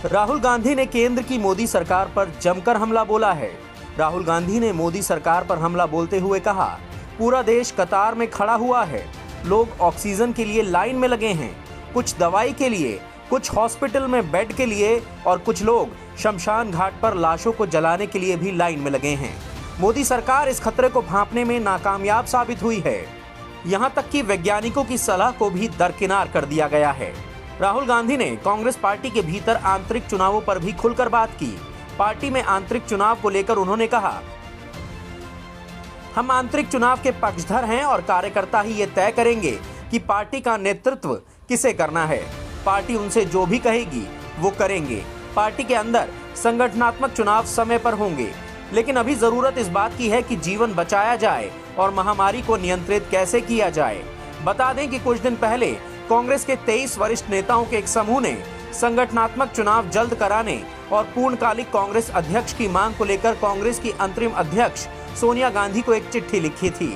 राहुल गांधी ने केंद्र की मोदी सरकार पर जमकर हमला बोला है। राहुल गांधी ने मोदी सरकार पर हमला बोलते हुए कहा, पूरा देश कतार में खड़ा हुआ है, लोग ऑक्सीजन के लिए लाइन में लगे हैं, कुछ दवाई के लिए, कुछ हॉस्पिटल में बेड के लिए और कुछ लोग शमशान घाट पर लाशों को जलाने के लिए भी लाइन में लगे हैं। मोदी सरकार इस खतरे को भांपने में नाकामयाब साबित हुई है। यहां तक कि वैज्ञानिकों की सलाह को भी दरकिनार कर दिया गया है। राहुल गांधी ने कांग्रेस पार्टी के भीतर आंतरिक चुनावों पर भी खुलकर बात की। पार्टी में आंतरिक चुनाव को लेकर उन्होंने कहा, हम आंतरिक चुनाव के पक्षधर हैं और कार्यकर्ता ही ये तय करेंगे कि पार्टी का नेतृत्व किसे करना है। पार्टी उनसे जो भी कहेगी वो करेंगे। पार्टी के अंदर संगठनात्मक चुनाव समय पर होंगे, लेकिन अभी जरूरत इस बात की है कि जीवन बचाया जाए और महामारी को नियंत्रित कैसे किया जाए। बता दें कि कुछ दिन पहले कांग्रेस के 23 वरिष्ठ नेताओं के एक समूह ने संगठनात्मक चुनाव जल्द कराने और पूर्णकालिक कांग्रेस अध्यक्ष की मांग को लेकर कांग्रेस की अंतरिम अध्यक्ष सोनिया गांधी को एक चिट्ठी लिखी थी।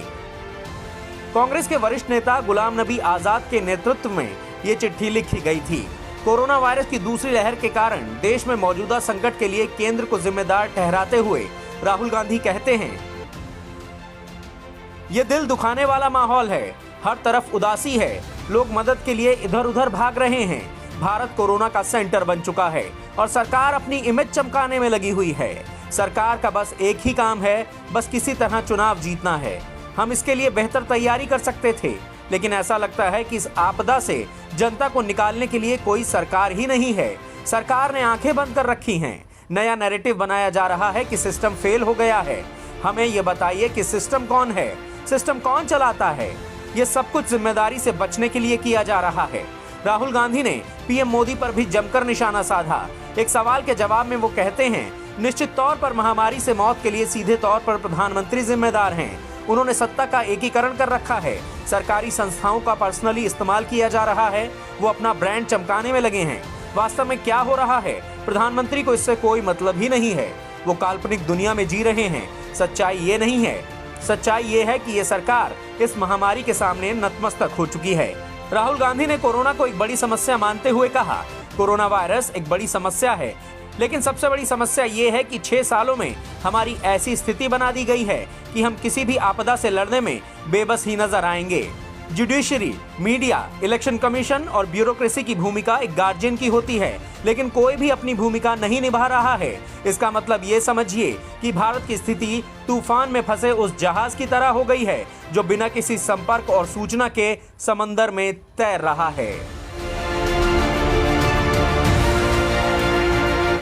कांग्रेस के वरिष्ठ नेता गुलाम नबी आजाद के नेतृत्व में ये चिट्ठी लिखी गई थी। कोरोना वायरस की दूसरी लहर के कारण देश में मौजूदा संकट के लिए केंद्र को जिम्मेदार ठहराते हुए राहुल गांधी कहते हैं, ये दिल दुखाने वाला माहौल है, हर तरफ उदासी है, लोग मदद के लिए इधर उधर भाग रहे हैं। भारत कोरोना का सेंटर बन चुका है और सरकार अपनी इमेज चमकाने में लगी हुई है। सरकार का बस एक ही काम है, बस किसी तरह चुनाव जीतना है। हम इसके लिए बेहतर तैयारी कर सकते थे, लेकिन ऐसा लगता है कि इस आपदा से जनता को निकालने के लिए कोई सरकार ही नहीं है। सरकार ने आंखें बंद कर रखी हैं। नया नैरेटिव बनाया जा रहा है कि सिस्टम फेल हो गया है। हमें ये बताइए कि सिस्टम कौन है, सिस्टम कौन चलाता है। ये सब कुछ जिम्मेदारी से बचने के लिए किया जा रहा है। राहुल गांधी ने पीएम मोदी पर भी जमकर निशाना साधा। एक सवाल के जवाब में वो कहते हैं, निश्चित तौर पर महामारी से मौत के लिए सीधे तौर पर प्रधानमंत्री जिम्मेदार हैं। उन्होंने सत्ता का एकीकरण कर रखा है। सरकारी संस्थाओं का पर्सनली इस्तेमाल किया जा रहा है। वो अपना ब्रांड चमकाने में लगे हैं। वास्तव में क्या हो रहा है, प्रधानमंत्री को इससे कोई मतलब ही नहीं है। वो काल्पनिक दुनिया में जी रहे हैं। सच्चाई ये नहीं है। सच्चाई ये है कि ये सरकार इस महामारी के सामने नतमस्तक हो चुकी है। राहुल गांधी ने कोरोना को एक बड़ी समस्या मानते हुए कहा, कोरोना वायरस एक बड़ी समस्या है, लेकिन सबसे बड़ी समस्या ये है कि 6 सालों में हमारी ऐसी स्थिति बना दी गई है कि हम किसी भी आपदा से लड़ने में बेबस ही नजर आएंगे। जुडिशरी, मीडिया, इलेक्शन कमीशन और ब्यूरोक्रेसी की भूमिका एक गार्जियन की होती है, लेकिन कोई भी अपनी भूमिका नहीं निभा रहा है। इसका मतलब ये समझिए कि भारत की स्थिति तूफान में फंसे उस जहाज की तरह हो गई है जो बिना किसी संपर्क और सूचना के समंदर में तैर रहा है।